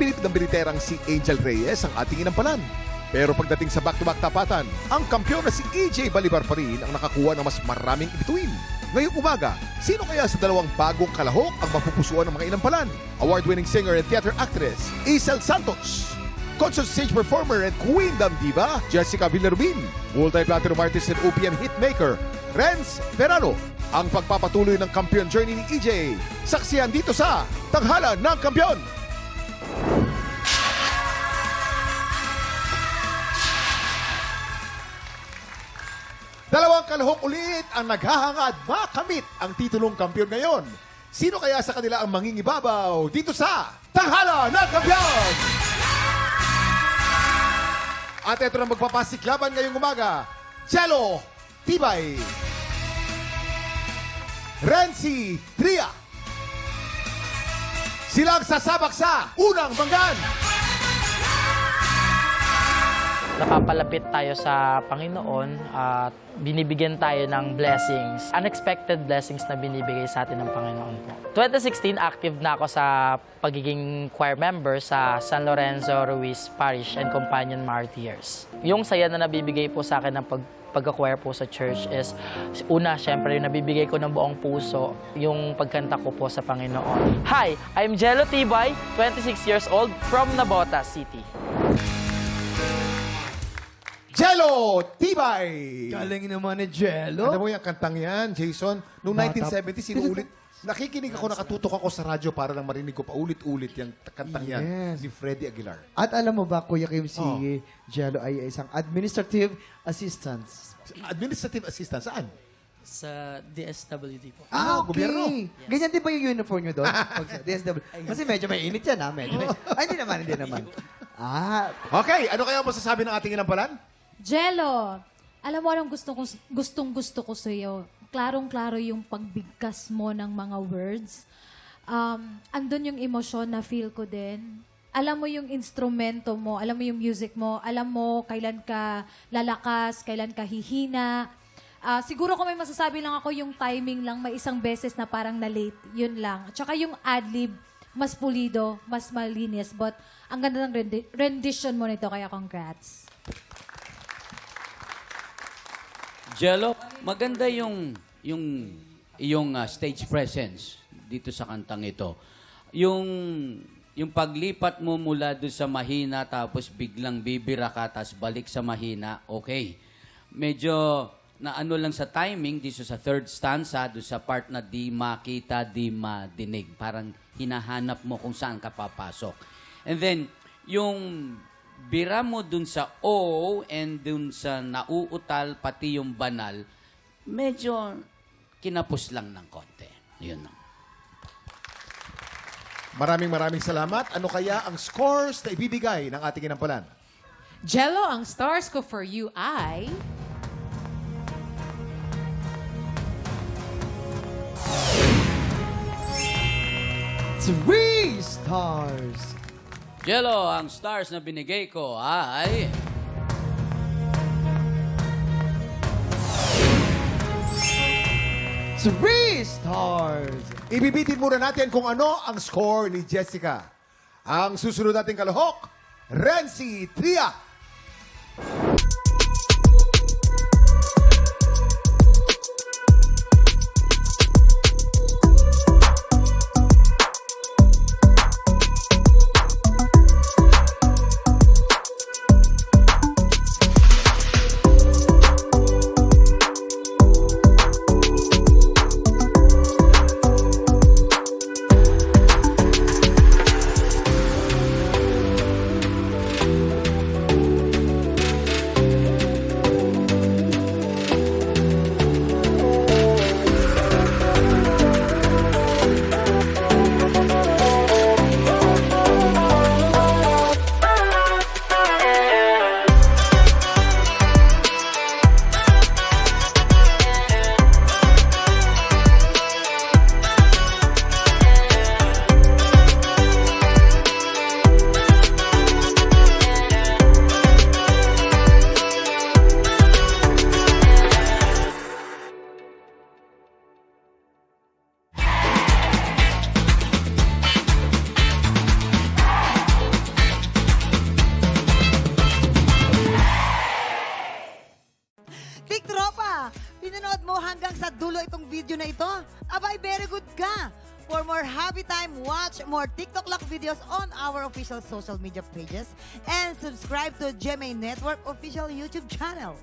Mabilit ng biliterang si Angel Reyes ang ating inampalan. Pero pagdating sa back-to-back tapatan, ang kampiyon na si EJ Balibar pa rin ang nakakuha ng mas maraming bituin. Ngayong umaga, sino kaya sa dalawang bagong kalahok ang mapupusuan ng mga inampalan? Award-winning singer and theater actress, Isel Santos. Concert stage performer and Queendom diva, Jessica Villarubin. Multi-platinum artist and OPM hitmaker, Renz Ferrano. Ang pagpapatuloy ng kampiyon journey ni EJ. Saksihan dito sa Tanghalan ng Kampiyon. Dalawang kalahok ulit ang naghahangad makamit ang titulong kampiyon ngayon. Sino kaya sa kanila ang mangingibabaw dito sa Tanghalan ng Kampiyon? At ito na magpapasiklaban ngayong umaga, Jello Tibay, Renzi Tria. Silang sasabak sa unang banggan. Napapalapit tayo sa Panginoon at binibigyan tayo ng blessings, unexpected blessings na binibigay sa atin ng Panginoon po. 2016, active na ako sa pagiging choir member sa San Lorenzo Ruiz Parish and Companion Martyrs. Yung saya na nabibigay po sa akin ng pagka-choir po sa church is, una, syempre, yung nabibigay ko ng buong puso, yung pagkanta ko po sa Panginoon. Hi, I'm Jello Tibay, 26 years old, from Navotas City. Jello Tibay! Galing naman ni Jello. Ano mo yung kantang yan, Jason? Noong 1970, sinuulit. Nakikinig ako, nakatutok ako sa radyo para lang marinig ko pa ulit-ulit yung kantang yan Yes. ni Freddie Aguilar. At alam mo ba, Kuya Kim, si Oh. Jello ay isang administrative assistant. Administrative assistant, saan? Sa DSWD po. Ah, gobyerno. Ganyan din ba yung uniform nyo doon? Pag sa DSW? Kasi medyo may init yan, ha? Medyo may... Ay, hindi naman. Ah, Okay, ano kaya masasabi ng ating inampalan? Jello, alam mo anong gustong-gusto ko sa iyo. Klarong-klaro yung pagbigkas mo ng mga words. Andun yung emosyon na feel ko din. Alam mo yung instrumento mo, alam mo yung music mo, alam mo kailan ka lalakas, kailan ka hihina. Siguro kung may masasabi lang ako, yung timing lang, may isang beses na parang na-late. Yun lang. Tsaka yung ad-lib, mas pulido, mas malinis. But ang ganda ng rendition mo nito, kaya congrats. Jello, maganda yung stage presence dito sa kantang ito. Yung paglipat mo mula doon sa mahina tapos biglang bibira ka tapos balik sa mahina, okay. Medyo na ano lang sa timing dito sa third stanza, doon sa part na di makita, di madinig. Parang hinahanap mo kung saan ka papasok. And then, yung bira mo dun sa O and dun sa nauutal, pati yung banal, medyo kinapos lang ng konti. Yun lang. Maraming salamat. Ano kaya ang scores na ibibigay ng ating inampalan? Jello, ang stars ko for you ay... 3 stars. Jello, ang stars na binigay ko ay... 3 stars. Ibibitin muna natin kung ano ang score ni Jessica. Ang susunod nating kalahok, Renzi Tria. Pinanood mo hanggang sa dulo itong video na ito? Abay, very good ka! For more Happy Time, watch more TikTok Lock videos on our official social media pages and subscribe to GMA Network official YouTube channel.